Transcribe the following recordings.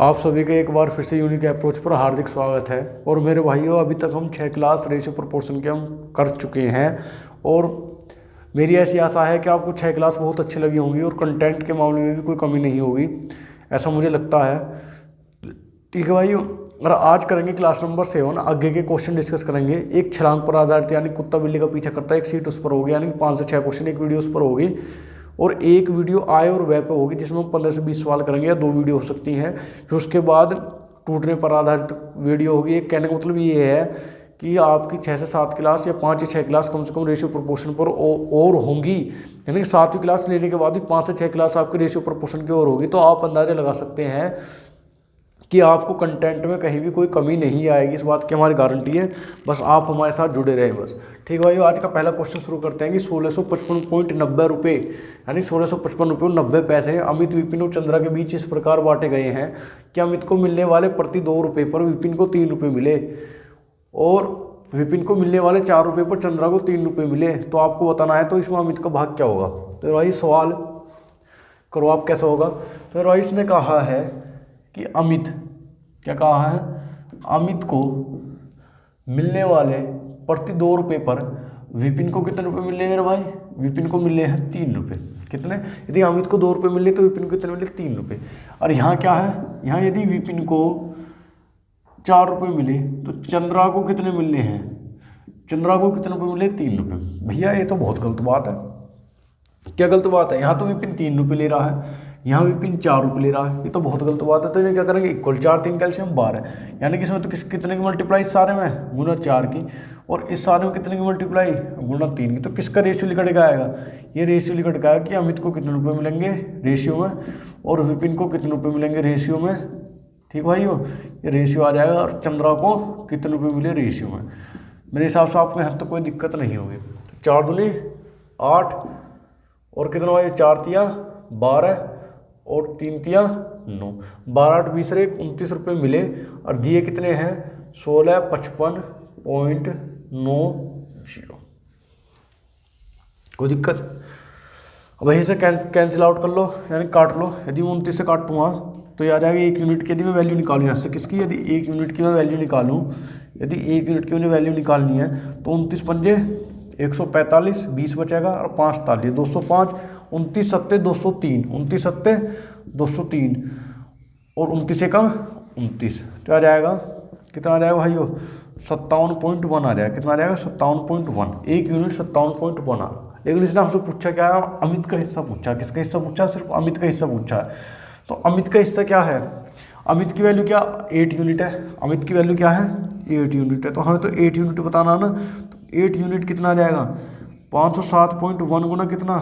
आप सभी का एक बार फिर से यूनिक अप्रोच पर हार्दिक स्वागत है। और मेरे भाइयों, अभी तक हम 6 क्लास रेशियो प्रोपोर्शन के हम कर चुके हैं और मेरी ऐसी आशा है कि आपको 6 क्लास बहुत अच्छी लगी होंगी और कंटेंट के मामले में भी कोई कमी नहीं होगी, ऐसा मुझे लगता है। ठीक है भाइयों, और आज करेंगे क्लास नंबर 7। आगे के क्वेश्चन डिस्कस करेंगे। एक छलांग पर आधारित, यानी कुत्ता बिल्ली का पीछा करता है, एक सीट उस पर होगी, यानी 5 से 6 क्वेश्चन एक वीडियो उस पर होगी। और एक वीडियो आय और व्यय पे होगी जिसमें हम 15 से 20 सवाल करेंगे, या 2 वीडियो हो सकती हैं। फिर उसके बाद टूटने पर आधारित वीडियो होगी। एक कहने का मतलब ये है कि आपकी 6 से 7 क्लास या 5 या 6 क्लास कम से कम रेशियो प्रोपोर्शन पर और होंगी, यानी कि 7वीं क्लास लेने के बाद भी 5 से 6 क्लास आपकी रेशियो प्रोपोर्शन की और होगी। तो आप अंदाजा लगा सकते हैं कि आपको कंटेंट में कहीं भी कोई कमी नहीं आएगी, इस बात की हमारी गारंटी है। बस आप हमारे साथ जुड़े रहें बस। ठीक है भाई, आज का पहला क्वेश्चन शुरू करते हैं कि 1655.90 रुपये, यानी 1655 रुपये 90 पैसे अमित, विपिन और चंद्रा के बीच इस प्रकार बांटे गए हैं कि अमित को मिलने वाले प्रति 2 रुपये पर विपिन को 3 रुपये मिले और विपिन को मिलने वाले 4 रुपये पर चंद्रा को 3 रुपये मिले। तो आपको बताना है तो इसमें अमित का भाग क्या होगा। तो भाई सवाल करो आप, कैसा होगा। तो भाई इसने कहा है कि अमित, क्या कहा है, अमित को मिलने वाले प्रति 2 रुपये पर विपिन को कितने रुपए मिले मेरे भाई। विपिन को मिले हैं 3 रुपये। कितने, यदि अमित को 2 रुपये मिले तो विपिन को कितने मिले, 3 रुपये। और यहाँ क्या है, यहाँ यदि विपिन को 4 रुपये मिले तो चंद्रा को कितने मिलने हैं, चंद्रा को कितने रुपये मिले, 3 रुपये। भैया ये तो बहुत गलत बात है। क्या गलत बात है, यहाँ तो विपिन 3 रुपये ले रहा है, यहाँ विपिन 4 रुपये ले रहा है, ये तो बहुत गलत बात है। तो ये क्या करेंगे, इक्वल 4 3 कैल्शियम 12, यानी कि इसमें तो कितने की मल्टीप्लाई, इस सारे में गुना 4 की, और इस सारे में कितने की मल्टीप्लाई, गुना 3 की। तो किसका रेशियो लिखा आएगा, ये रेशियो लिखा आएगा कि अमित को कितने रुपये मिलेंगे रेशियो में और विपिन को कितने रुपये मिलेंगे रेशियो में। ठीक भाई हो, ये रेशियो आ जाएगा। और चंद्रा को कितने रुपये मिले रेशियो में। मेरे हिसाब से आपको यहाँ तक कोई दिक्कत नहीं होगी। 4 दूनी 8 और कितना भाई, 4 तिया 12 और 3 तिया 9, 12 8 20 1 29 रुपये मिले और दिए कितने हैं, 1655.90। कोई दिक्कत। अब यहीं से कैंसिल आउट कर लो, यानी काट लो। यदि 29 से काटूंगा तो ये आ जाएगा 1 यूनिट की। यदि मैं वैल्यू निकालूँ यहाँ से किसकी, यदि 1 यूनिट की मैं वैल्यू निकालूँ, यदि 1 यूनिट की मुझे वैल्यू निकालनी है तो 29 पंजे 145, 20 बचेगा और 5 ताली 205, 29 सत्ते 203, 29 सत्ते 203 और 29 का 29। तो आ जाएगा कितना, आ जाएगा भाइयों 57.1 आ जाएगा। कितना आ जाएगा, 57.1। 1 यूनिट 57.1 आ। लेकिन इसने हमसे पूछा क्या है, अमित का हिस्सा पूछा। किसका हिस्सा पूछा, सिर्फ अमित का हिस्सा पूछा है। तो अमित का हिस्सा क्या है, अमित की वैल्यू क्या, 8 यूनिट है। अमित की वैल्यू क्या है, 8 यूनिट है। तो हमें तो 8 यूनिट बताना ना, तो 8 यूनिट कितना आ जाएगा, 507.1 गुना कितना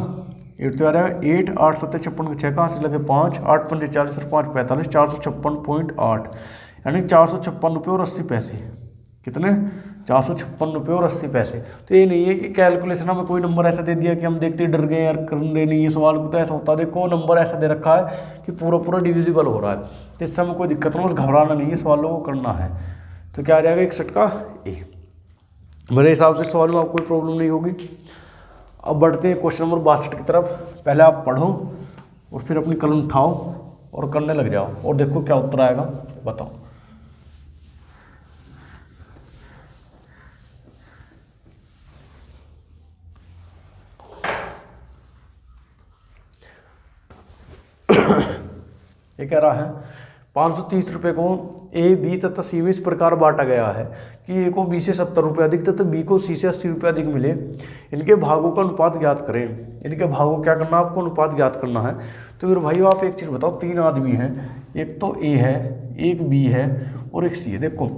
8, तो आ जाएगा 8 8 7 56 6 कहाँ से लगे 5, 8 5 40 और 5 45, 456.8, यानी 456 रुपये और 80 पैसे। कितने, 456 रुपये और 80 पैसे। तो ये नहीं है कि कैलकुलेशन में कोई नंबर ऐसा दे दिया कि हम देखते डर गए यार, करने नहीं ये सवाल को। तो ऐसा होता है, देखो नंबर ऐसा दे रखा है कि पूरा पूरा डिविजिबल हो रहा है, तो इस समय कोई दिक्कत नहीं, बस घबराना नहीं है, सवालों को करना है। तो क्या आ जाएगा, 61 का ए। मेरे हिसाब से सवाल में आपको कोई प्रॉब्लम नहीं होगी। अब बढ़ते हैं क्वेश्चन नंबर 62 की तरफ। पहले आप पढ़ो और फिर अपनी कलम उठाओ और करने लग जाओ और देखो क्या उत्तर आएगा, बताओ। ये कह रहा है 530 रुपये को ए, बी तथा सी में इस प्रकार बांटा गया है कि ए को बी से 70 रुपये अधिक तथा बी को सी से 80 रुपये अधिक मिले। इनके भागों का अनुपात ज्ञात करें। इनके भागों क्या करना, आपको अनुपात ज्ञात करना है। तो मेरे भाइयों आप एक चीज़ बताओ, 3 आदमी हैं, एक तो ए है, एक बी है और एक सी है। देखो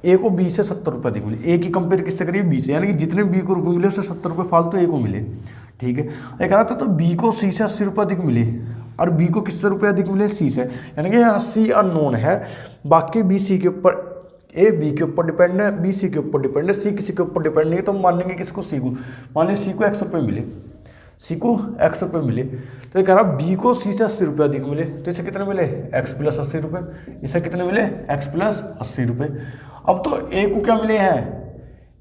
ए को बी से 70 रुपये अधिक मिले। ए की कंपेयर किससे करिए, बी से, यानी कि जितने बी को रुपये मिले उससे 70 रुपये फालतू ए को मिले। ठीक है, एक कहा था तो बी को सी से 80 रुपये अधिक मिले और बी को किससे रुपये अधिक मिले, सी से, यानी कि यहाँ सी अननोन है। बाकी बी सी के ऊपर, ए बी के ऊपर डिपेंड है, बी सी के ऊपर डिपेंड है, सी किसी के ऊपर डिपेंड नहीं है। तो हम मान लेंगे किसको, सी को। मान लीजिए सी को 100 रुपये मिले, सी को 100 रुपये मिले। तो ये कह रहा बी को सी से 80 रुपये अधिक मिले। तो इसे कितने मिले, एक्स प्लस 80 रुपये। इसे कितने मिले, एक्स प्लस 80 रुपये। अब तो ए को क्या मिले हैं,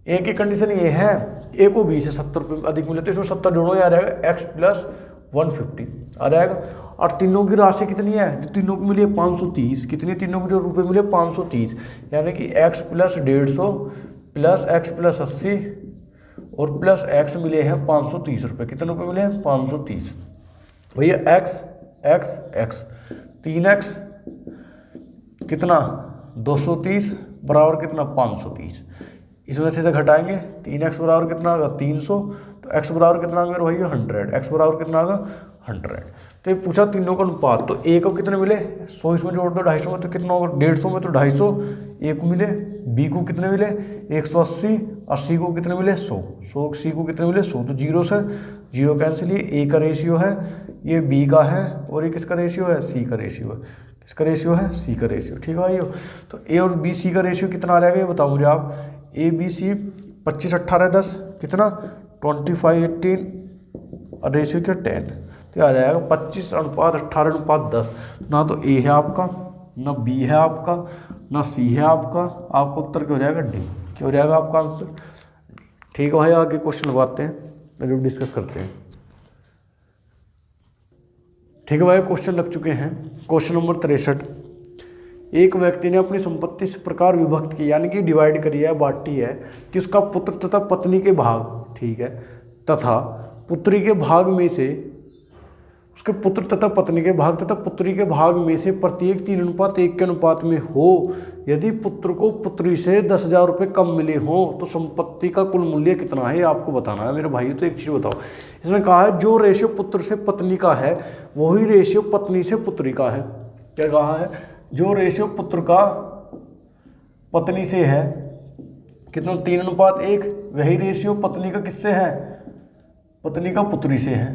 ए की कंडीशन ये है, ए को बी से 70 रुपये अधिक मिले। तो इसमें 70 जोड़ो, आ जाएगा एक्स प्लस 150 आ जाएगा। और तीनों की राशि कितनी है, जो तीनों को मिली है 530, कितनी तीनों को जो रुपए मिले 530, यानी कि x + 150 प्लस x + 80 और प्लस x मिले हैं 530 रुपये। कितने रुपये मिले हैं 530। भैया x 3x कितना 230 बराबर कितना 530, इसमें से घटाएंगे 3x बराबर कितना आएगा 300, तो x बराबर कितना आएगा भैया 100, x बराबर कितना आएगा 100। तो ये पूछा तीनों का अनुपात, तो a को कितने मिले 100, इसमें जोड़ दो 250 में तो कितना होगा 150 में तो 250, a को मिले, b को कितने मिले 180 और c को कितने मिले 100, c को कितने मिले 100, तो जीरो से जीरो कैंसिल, ये a का रेशियो है, ये b का है और ये किसका रेशियो है c का रेशियो है, किसका रेशियो है c का रेशियो। ठीक है भाइयों, तो a और b c का रेशियो कितना आ जाएगा ये बताओ मुझे आप। a b c 25 18 10 कितना 25 18 और रेशियो क्या 10, तो आ जाएगा 25:18:10। ना तो a है आपका, ना b है आपका, ना c है आपका उत्तर क्या हो जाएगा d, क्या हो जाएगा आपका आंसर। ठीक है भाई, आगे क्वेश्चन लगाते हैं जो डिस्कस करते हैं। ठीक है भाई, क्वेश्चन लग चुके हैं। क्वेश्चन नंबर 63, एक व्यक्ति ने अपनी संपत्ति इस प्रकार विभक्त की, यानी कि डिवाइड करी है, बांटी है कि उसका पुत्र तथा पत्नी के भाग, ठीक है, तथा पुत्री के भाग में से, उसके पुत्र तथा पत्नी के भाग तथा पुत्री के भाग में से प्रत्येक 3:1 के अनुपात में हो। यदि पुत्र को पुत्री से 10,000 रुपये कम मिले हो तो संपत्ति का कुल मूल्य कितना है, आपको बताना है मेरे भाई। तो एक चीज़ बताओ, इसने कहा है जो रेशियो पुत्र से पत्नी का है वही रेशियो पत्नी से पुत्री का है। क्या कहा है, जो रेशियो पुत्र का पत्नी से है कितना 3:1, वही रेशियो पत्नी का किससे है, पत्नी का पुत्री से है,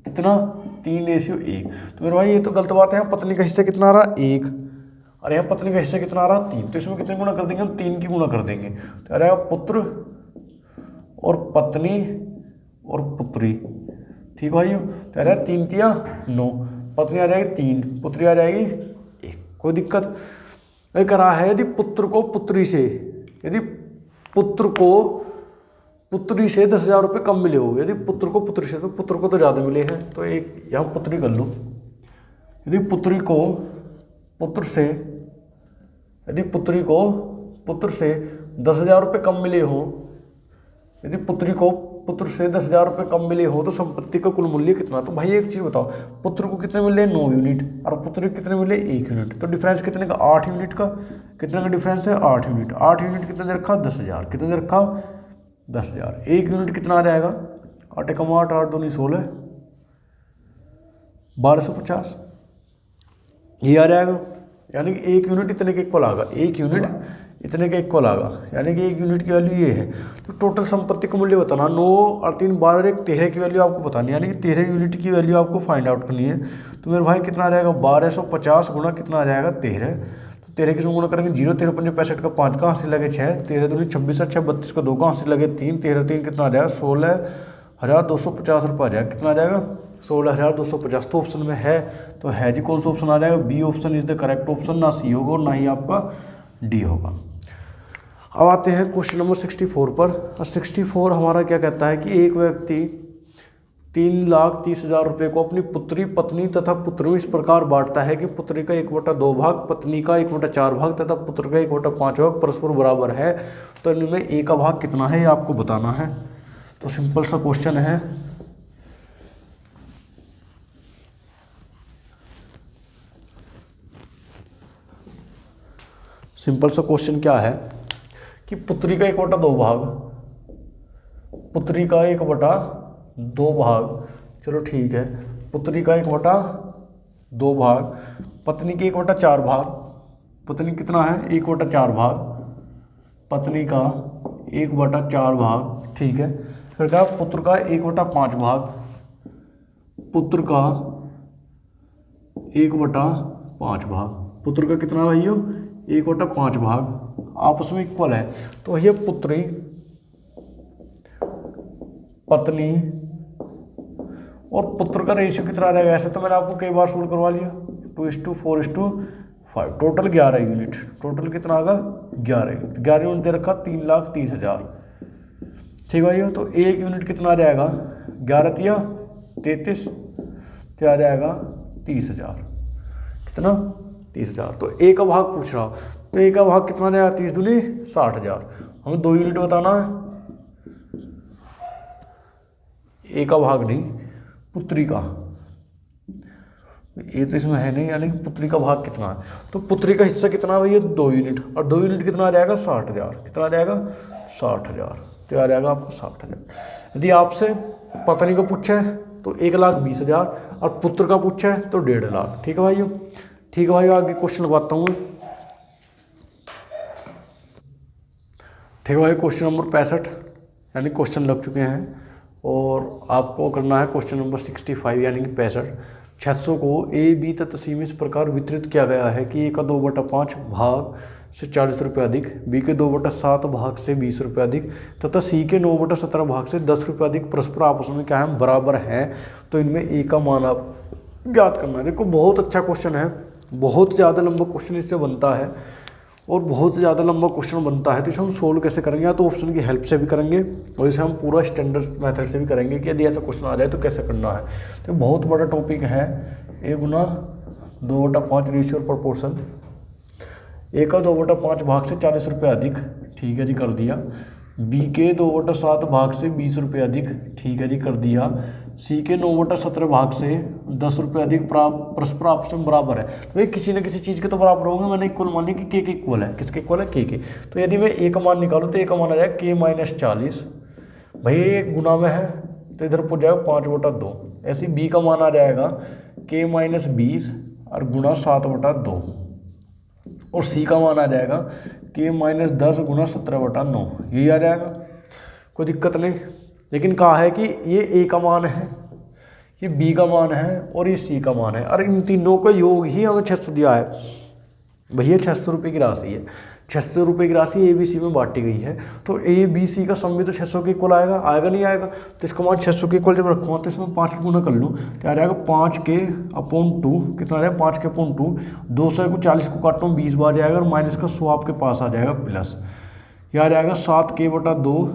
कितना 3:1। तो मेरे भाई ये तो गलत बात है, पत्नी का हिस्सा कितना आ रहा 1 और यहाँ पत्नी का हिस्सा कितना आ रहा 3, तो इसमें कितने गुना कर देंगे हम 3 की गुना कर देंगे, तो आ रहेगा पुत्र और पत्नी और पुत्री। ठीक भाई, तो आ रहा है 3 तिया 9, पत्नी आ जाएगी 3, पुत्री आ जाएगी 1, कोई दिक्कत नहीं करा है। यदि पुत्र को पुत्री से, यदि पुत्र को पुत्री से 10,000 रुपये कम मिले हो, यदि पुत्र को पुत्री से, तो पुत्र को तो ज़्यादा मिले हैं तो एक यहाँ पुत्री कर लो। यदि पुत्री को पुत्र से, यदि पुत्री को पुत्र से 10,000 रुपये कम मिले हो, यदि पुत्री को पुत्र से 10,000 रुपये कम मिले हो तो संपत्ति का कुल मूल्य कितना। तो भाई एक चीज़ बताओ, पुत्र को कितने मिले 9 यूनिट और पुत्री कितने मिले 1 यूनिट, तो डिफरेंस कितने का 8 यूनिट का, कितने का डिफरेंस है 8 यूनिट। 8 यूनिट कितने दे रखा 10,000, कितने दे रखा 10,000। 1 यूनिट कितना आ जाएगा 8 × 8 8 2 16 1250 ये आ जाएगा, यानी कि 1 यूनिट इतने के इक्वल आएगा, 1 यूनिट इतने के इक्वल आएगा, यानी कि 1 यूनिट की वैल्यू ये है। तो टोटल संपत्ति का मूल्य बताना, 9 और 3 12 1 13 की वैल्यू आपको बतानी, यानी कि 13 यूनिट की वैल्यू आपको फाइंड आउट करनी है। तो मेरे भाई कितना आ जाएगा 1250 गुना कितना आ जाएगा 13, तो 13 किसमें गुना करेंगे 0, 13 5 65 का 5 कहाँ से लगे 6, 13 दूनी 26 6 32 का 2 कहाँ से लगे 3, 13 3 कितना आ जाएगा 16,250 रुपये आ जाएगा, कितना आ जाएगा 16,250। तो ऑप्शन में है तो है जी, कौन सा ऑप्शन आ जाएगा, B option is the correct option, ना सी होगा और ना ही आपका डी होगा। अब आते हैं क्वेश्चन नंबर 64 पर। 64 हमारा क्या कहता है कि एक व्यक्ति 3,30,000 रुपये को अपनी पुत्री पत्नी तथा पुत्र में इस प्रकार बांटता है कि पुत्री का 1/2 भाग, पत्नी का 1/4 भाग तथा पुत्र का 1/5 भाग परस्पर बराबर है। तो इनमें ए का भाग कितना है ये आपको बताना है। तो सिंपल सा क्वेश्चन है, सिंपल सा क्वेश्चन क्या है कि पुत्री का 1/2 भाग, पुत्री का 1/2 भाग, चलो ठीक है, पुत्री का 1/2 भाग, पत्नी के 1/4 भाग, पत्नी कितना है 1/4 भाग, पत्नी का 1/4 भाग, ठीक है। फिर क्या पुत्र का 1/5 भाग, पुत्र का 1/5 भाग, पुत्र का कितना भाइयों 1/5 भाग, आपस में इक्वल है। तो ये पुत्री पत्नी और पुत्र का रेशियो कितना रहेगा, ऐसे तो मैंने आपको कई बार सोल्व करवा लिया, 2:4:5, टोटल 11 यूनिट, टोटल कितना आएगा 11 यूनिट, 11 यूनिट दे रखा 3,30,000, ठीक है भैया। तो 1 यूनिट कितना आ जाएगा 11 × 33, तो आ जाएगा 30,000। कितना? 30,000। तो ए का भाग पूछ रहा, तो ए का भाग कितना देगा? 30 दूनी 60,000। हमें 2 यूनिट बताना है। ए का भाग नहीं, पुत्री का। ये तो इसमें है नहीं, यानी कि पुत्री का भाग कितना है। तो पुत्री का हिस्सा कितना है भैया? 2 यूनिट। और 2 यूनिट कितना आ जाएगा? 60,000। कितना आ जाएगा? 60,000। तो आ जाएगा आपको 60,000। यदि आपसे पत्नी को पूछा है तो 1,20,000 और पुत्र का पूछा है तो 1.5 लाख। ठीक है भाइयों? ठीक है भाइयों, आगे क्वेश्चन लगवाता हूँ। ठीक है भाई, क्वेश्चन नंबर 65 यानी क्वेश्चन लग चुके हैं और आपको करना है क्वेश्चन नंबर 65 यानी कि 65। 600 को ए बी तथा सी में इस प्रकार वितरित किया गया है कि ए का 2/5 भाग से 40 रुपये अधिक, बी के 2/7 भाग से 20 रुपये अधिक तथा सी के 9/17 भाग से 10 रुपये अधिक परस्पर आपस में क्या है? बराबर हैं। तो इनमें ए का मान आप ज्ञात करना है। देखो बहुत अच्छा क्वेश्चन है, बहुत ज़्यादा लंबा क्वेश्चन इससे बनता है और बहुत ज़्यादा लंबा क्वेश्चन बनता है। तो इसे हम सोल्व कैसे करेंगे? या तो ऑप्शन की हेल्प से भी करेंगे और इसे हम पूरा स्टैंडर्ड मेथड से भी करेंगे कि यदि ऐसा क्वेश्चन आ जाए तो कैसे करना है। तो बहुत बड़ा टॉपिक है। ए गुना 2/5 रेशियो और प्रोपोर्शन। ए का 2/5 भाग से 40 रुपये अधिक, ठीक है जी, कर दिया। बी के 2/7 भाग से 20 रुपये अधिक, ठीक है जी, कर दिया। सी के 9/17 भाग से 10 रुपये अधिक परस्पर आपस में बराबर है। तो भाई किसी न किसी चीज़ के तो बराबर होंगे। मैंने इक्वल मान लिया कि के इक्वल है। किसके इक्वल है? के। तो यदि मैं ए का मान निकालूँ तो ए का मान आ जाएगा k-40। भाई ये गुना में है तो इधर पहुँच जाएगा 5/2। ऐसे बी का मान आ जाएगा k-20 और गुना 7/2 और सी का मान आ जाएगा k-10 गुना 17/9। यही आ जाएगा, कोई दिक्कत नहीं। लेकिन कहा है कि ये ए का मान है, ये बी का मान है और ये सी का मान है और इन तीनों का योग ही हमें 600 दिया है। भैया 600 रुपये की राशि है, 600 रुपये की राशि ए बी सी में बांटी गई है। तो ए बी सी का सम भी तो 600 के इक्वल आएगा, आएगा नहीं आएगा? तो इसका मान 600 के इक्वल जब रखूँगा तो इसमें 5 की गुना कर लूँ तो आ जाएगा 5k/2। कितना आ जाएगा? 5k/2। 200 को 40 को काटूँ 20 बार जाएगा और माइनस का 100 आपके पास आ जाएगा प्लस। यह आ जाएगा 7k/2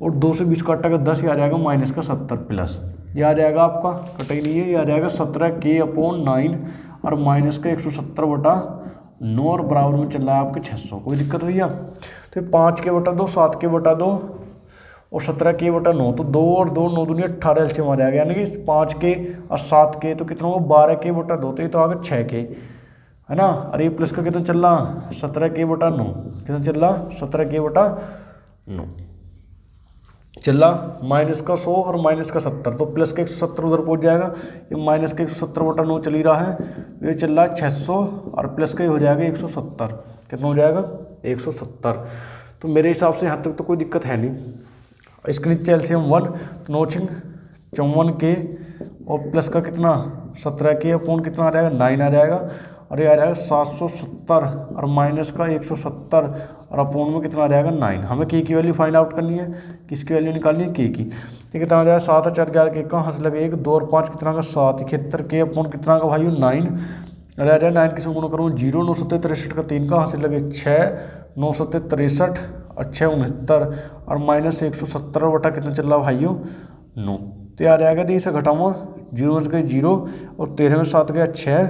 और 2 से 20 काटेगा 10, आ जाएगा माइनस का 70 प्लस। ये आ जाएगा आपका, कटे नहीं है, ये आ जाएगा 17k/9 और माइनस का 170/9 और बराबर में चल रहा है आपके 600। कोई दिक्कत भैया? तो 5k/2, 7k/2 और 17k/9। तो 2 और 2 9 दूनी 18 एलसीएम आ जाएगा, यानी कि 5k और 7k तो कितना होगा? 12k/2। तो ये तो आ गया 6k, है ना। और ये प्लस का कितना चल रहा? 17k/9। कितना चल रहा? 17k/9 चल रहा। माइनस का 100 और माइनस का 70, तो प्लस का 170 उधर पहुंच जाएगा। ये माइनस का 170/9 चल ही रहा है, ये चल रहा है 600 और प्लस का ही हो जाएगा 170। कितना हो जाएगा? 170। तो मेरे हिसाब से यहाँ तक तो कोई दिक्कत है नहीं। इसके नीचे एलसीएम 1 तो 9 × 54k और प्लस का कितना? 17k/, कितना आ जाएगा? 9 आ जाएगा और ये आ जाएगा 770 और माइनस का 170 और अपोन में कितना आ जाएगा? 9। हमें के की वैल्यू फाइंड आउट करनी है, किसकी वैल्यू निकालनी है? के की। तो कितना आ जाएगा? 7 और 4 11 के कहाँ हंस लगे 1 2 और 5 कितना का? 7 71k/, कितना का भाई? 9। अरे आ जाएगा 9 किसको गुना करूँ? 0 9 7 63 का 3 का हंस लगे 6 9 7 63 और 6 69 और माइनस 170 बटा कितना चल रहा भाइयों? 9। तो आ जाएगा, तो इसे घटाऊँगा 0 में से गए 0 और 13 में 7 गया 6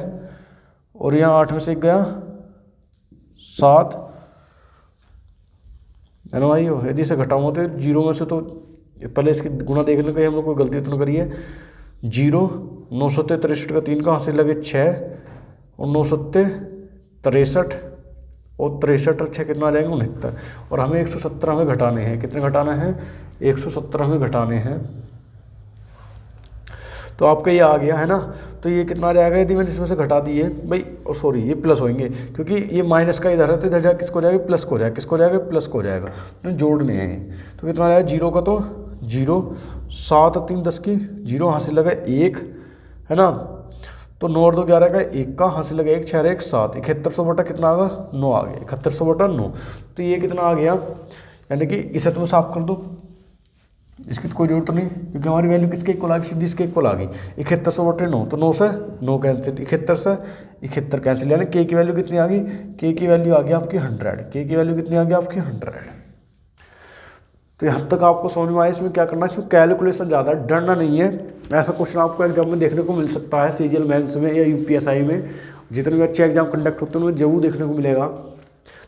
और यहाँ 8 में से 1 गया 7, है ना भाई? यदि इसे घटाऊंगा तो 0 में से, तो पहले इसकी गुना देख लें कहीं हम लोग कोई गलती तो नहीं करी है। 0 9 7 63 का 3 का हासिल लगे 6 और 9 7 63 और 63 और 6 कितना आ जाएंगे? 69। और हमें 170 हमें घटाने हैं। कितने घटाना है? 170 हमें घटाने हैं। तो आपका ये आ गया, है ना। तो ये कितना आ जाएगा यदि मैंने इसमें से घटा दिए भाई? सॉरी, ये प्लस होंगे क्योंकि ये माइनस का इधर है, तो इधर जाकर किसको जाएगा? प्लस को जाएगा। किसको जाएगा? प्लस को जाएगा। तो जोड़ने हैं, तो कितना आ जाएगा? 0 का तो 0 7 और 3 10 की 0 हासिल लगा 1, है ना। तो 9 और 2 11 का 1 का हासिल लगा 1 6 और 1 7 7100 बटा कितना आ गया? 9 आ गया। 7100/9। तो ये कितना आ गया? यानी कि इसे तुम साफ कर दो, इसकी तो कोई जरूरत नहीं क्योंकि हमारी वैल्यू किसके इक्वल आ गई? सीधी इसके इक्वल आ गई। 7100/9, तो 9 से 9 कैंसिल, 71 से 71 कैंसिल, यानी के की वैल्यू कितनी आ गई? के की वैल्यू आ गई आपकी 100। के की वैल्यू कितनी आ गई आपकी? 100। तो यहाँ तक आपको समझ में आया इसमें क्या करना है। इसमें कैलकुलेशन ज़्यादा, डरना नहीं है। ऐसा क्वेश्चन आपको एग्जाम में देखने को मिल सकता है, सीजीएल मेंस में या यूपीएसआई में, जितने भी अच्छे एग्जाम कंडक्ट होते हैं उनमें जरूर देखने को मिलेगा।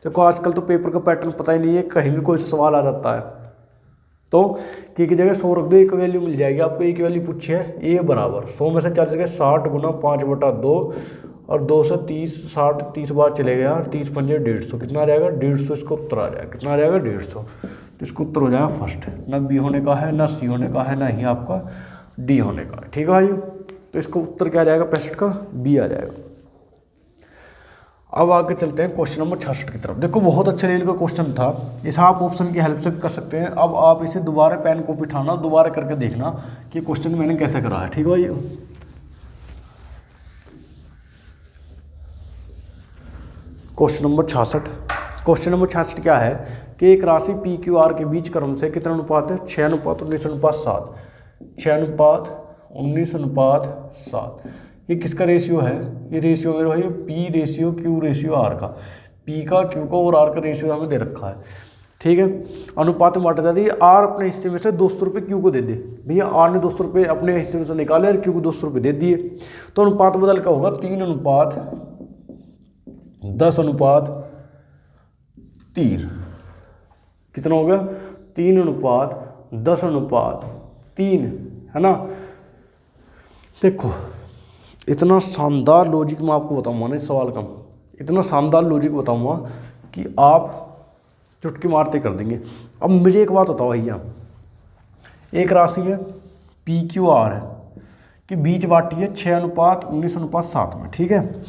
देखो आजकल तो पेपर का पैटर्न पता ही नहीं है, कहीं भी कोई सा सवाल आ जाता है। तो की जगह 100 रख दो, एक वैल्यू मिल जाएगी आपको। एक वैल्यू पूछी है, ए बराबर 100 में से 4 जगह 60 गुना 5/2 और 2 से 30, 60 30 बार चले गया, 30 पंजे 150, कितना आ जाएगा 150। इसका उत्तर आ जाएगा, कितना आ जाएगा 150। तो इसका उत्तर हो जाएगा फर्स्ट, ना बी होने का है, ना सी होने का है, ना ही आपका डी होने का है। ठीक है भाई, तो इसका उत्तर क्या आ जाएगा 65 का, बी आ जाएगा। अब आगे चलते हैं क्वेश्चन नंबर 66 की तरफ। देखो बहुत अच्छे लेवल का क्वेश्चन था, इसे आप ऑप्शन की हेल्प से कर सकते हैं। अब आप इसे दोबारा पेन कॉपी उठाना, दोबारा करके देखना कि क्वेश्चन मैंने कैसे करा है। ठीक है भाई, क्वेश्चन नंबर 66। क्वेश्चन नंबर 66 क्या है कि एक राशि पी क्यू आर के बीच क्रम से कितना अनुपात है, 6:19:7। 6:19:7। ये किसका रेशियो है, ये रेशियो मेरे भाई P ratio Q ratio R का, पी का क्यू का और आर का रेशियो हमें दे रखा है। ठीक है, अनुपात में बांटा जाता है। आर अपने हिस्से में से 200 रुपये क्यू को दे दे, भैया आर ने 200 रुपये अपने हिस्से में से निकाले और क्यू को 200 रुपये दे दिए। तो अनुपात बदल का होगा 3:10:3। कितना हो गया 3:10:3, है ना। देखो इतना शानदार लॉजिक मैं आपको बताऊंगा ना इस सवाल का, इतना शानदार लॉजिक बताऊंगा कि आप चुटकी मारते कर देंगे। अब मुझे एक बात बताओ भैया, एक राशि है पी क्यू आर है कि बीच बांटी है 6:19:7 में। ठीक है,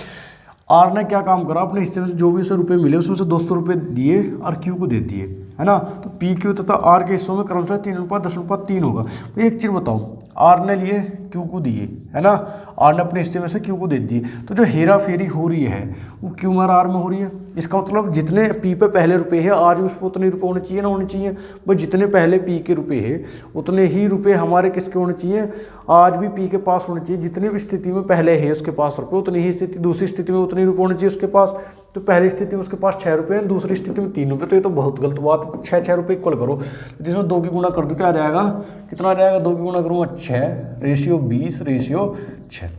आर ने क्या काम करा, अपने हिस्से में से जो भी 100 रुपये मिले उसमें से 200 रुपये दिए और क्यू को दे दिए, है ना। तो पी क्यू तथा आर के हिस्सों में क्रमशः 3:10:3 होगा। तो एक चीज़ बताओ, आर ने लिए क्यू को दिए, है ना, आर ने अपने हिस्से में से क्यू को दे दिए। तो जो हेरा फेरी हो रही है वो क्यू में और आर में हो रही है। इसका मतलब जितने पी पे पहले रुपये है आज भी उस पर उतने रुपये होने चाहिए ना होने चाहिए। बस जितने पहले पी के रुपये है उतने ही रुपये हमारे किसके होने चाहिए, आज भी पी के पास होने चाहिए। जितनी भी स्थिति में पहले है उसके पास रुपये उतनी ही स्थिति दूसरी स्थिति में उतने रुपये होने चाहिए उसके पास। तो पहली स्थिति में उसके पास 6 रुपये हैं, दूसरी स्थिति में 3 रुपये। तो ये तो बहुत गलत बात है। तो 6 रुपये इक्वल करो, जिसमें 2 की गुणा कर दो क्या आ जाएगा, कितना आ जाएगा 2 की गुणा करूँगा 6:20:6,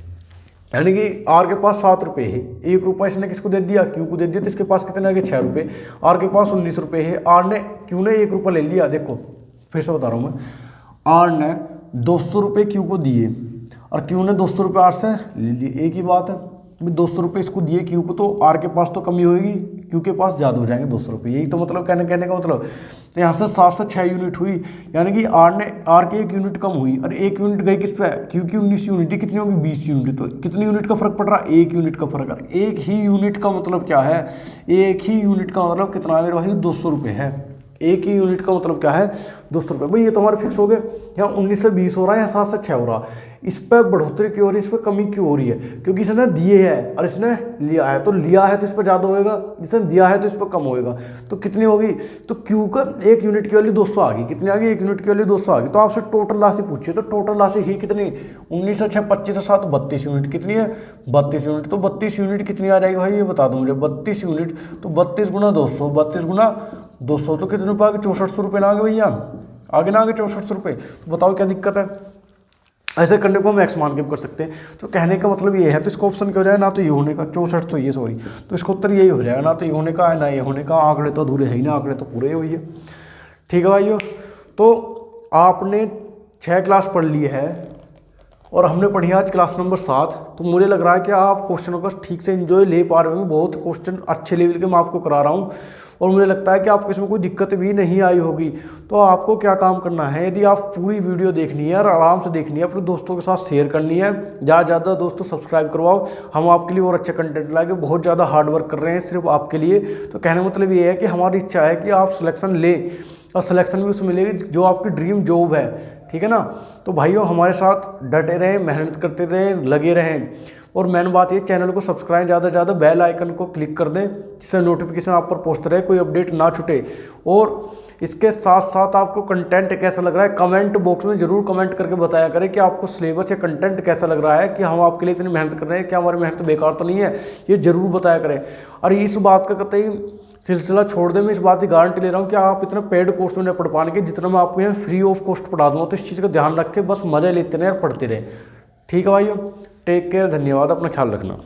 यानी कि आर के पास 7 रुपये है। 1 रुपया इसने किसको दे दिया, क्यू को दे दिया। तो इसके पास कितने आ गए 6 रुपये। आर के पास 19 रुपये है, आर ने क्यू ने 1 रुपया ले लिया। देखो फिर से बता रहा हूँ मैं, आर ने 200 रुपये क्यू को दिए और क्यू ने 200 रुपये आर से ले लिए। एक ही बात है, 200 रुपये इसको दिए क्यू को, तो आर के पास तो कमी होगी, क्यू के पास ज़्यादा हो जाएंगे 200 रुपये। यही तो मतलब कहने का मतलब। तो यहाँ से 7 से 6 यूनिट हुई, यानी कि आर की 1 यूनिट कम हुई और 1 यूनिट गई किस पे, क्यू की 19 यूनिट, कितनी होगी 20 यूनिट। तो कितनी यूनिट का फर्क पड़ रहा है, 1 यूनिट का फर्क है। 1 ही यूनिट का मतलब क्या है, 1 ही यूनिट का मतलब कितना है मेरे भाई 200 रुपये है। 1 ही यूनिट का मतलब क्या है 200 रुपये। भाई ये तो हमारे फिक्स हो गए, यहाँ 19 से 20 हो रहा है, यहाँ 7 से 6 हो रहा है। इस पर बढ़ोतरी क्यों हो रही है, इस पर कमी क्यों हो रही है, क्योंकि इसने दिए है और इसने लिया है। तो लिया है तो इस पर ज़्यादा होएगा, इसने दिया है तो इस पर कम होएगा। तो कितनी होगी, तो क्यू का 1 यूनिट की वैल्यू 200 आ गई। कितनी आ गई, 1 यूनिट की वैल्यू 200 आ गई। तो आपसे टोटल राशि पूछिए, तो टोटल राशि ही कितनी, 19 से 6 25 से 7 32 यूनिट। कितनी है 32 यूनिट। तो 32 यूनिट कितनी आ जाएगी भाई, ये बता दो मुझे। 32 यूनिट तो 32 गुना 200, 32 गुना 200 तो कितने रुपये आ गए, 6400 रुपये ना आ गए भैया, आगे ना आ गए 6400 रुपये। तो बताओ क्या दिक्कत है। ऐसे करने को हम एक्स मान के कर सकते हैं। तो कहने का मतलब ये है, तो इसका ऑप्शन क्या हो जाएगा, ना तो ये होने का 64 तो ये सॉरी, तो इसका उत्तर यही हो जाएगा, ना तो ये होने का है ना ये होने का। आंकड़े तो अधूरे है ही ना, आंकड़े तो पूरे हुई है। ठीक है भाइयों, तो आपने 6 क्लास पढ़ ली है और हमने पढ़ी आज क्लास नंबर 7। तो मुझे लग रहा है कि आप क्वेश्चनों का ठीक से एंजॉय ले पा रहे होंगे। बहुत क्वेश्चन अच्छे लेवल के मैं आपको करा रहा हूँ और मुझे लगता है कि आपको इसमें कोई दिक्कत भी नहीं आई होगी। तो आपको क्या काम करना है, यदि आप पूरी वीडियो देखनी है और आराम से देखनी है, अपने दोस्तों के साथ शेयर करनी है, ज़्यादा ज़्यादा दोस्तों सब्सक्राइब करवाओ। हम आपके लिए और अच्छा कंटेंट लाएंगे, बहुत ज़्यादा हार्ड वर्क कर रहे हैं सिर्फ आपके लिए। तो कहने का मतलब ये है कि हमारी इच्छा है कि आप सिलेक्शन लें और सिलेक्शन भी उसमें मिलेगी जो आपकी ड्रीम जॉब है। ठीक है ना। तो भाइयों हमारे साथ डटे रहें, मेहनत करते रहें, लगे रहें। और मेन बात ये, चैनल को सब्सक्राइब ज़्यादा से ज़्यादा बेल आइकन को क्लिक कर दें, जिससे नोटिफिकेशन आप पर पहुंचते रहे, कोई अपडेट ना छूटे। और इसके साथ साथ आपको कंटेंट कैसा लग रहा है कमेंट बॉक्स में ज़रूर कमेंट करके बताया करें कि आपको सिलेबस या कंटेंट कैसा लग रहा है, कि हम आपके लिए इतनी मेहनत कर रहे हैं, क्या हमारी मेहनत बेकार तो नहीं है, ये ज़रूर बताया करें। और इस बात का कतई सिलसिला छोड़ दे। मैं इस बात की गारंटी ले रहा हूँ कि आप इतना पेड कोर्स में नहीं पढ़ पाएंगे जितना मैं आपको यहाँ फ्री ऑफ कॉस्ट पढ़ा दूँगा। तो इस चीज़ का ध्यान रख के बस मज़े लेते रहे और पढ़ते रहे। ठीक है भाइयों, टेक केयर, धन्यवाद, अपना ख्याल रखना।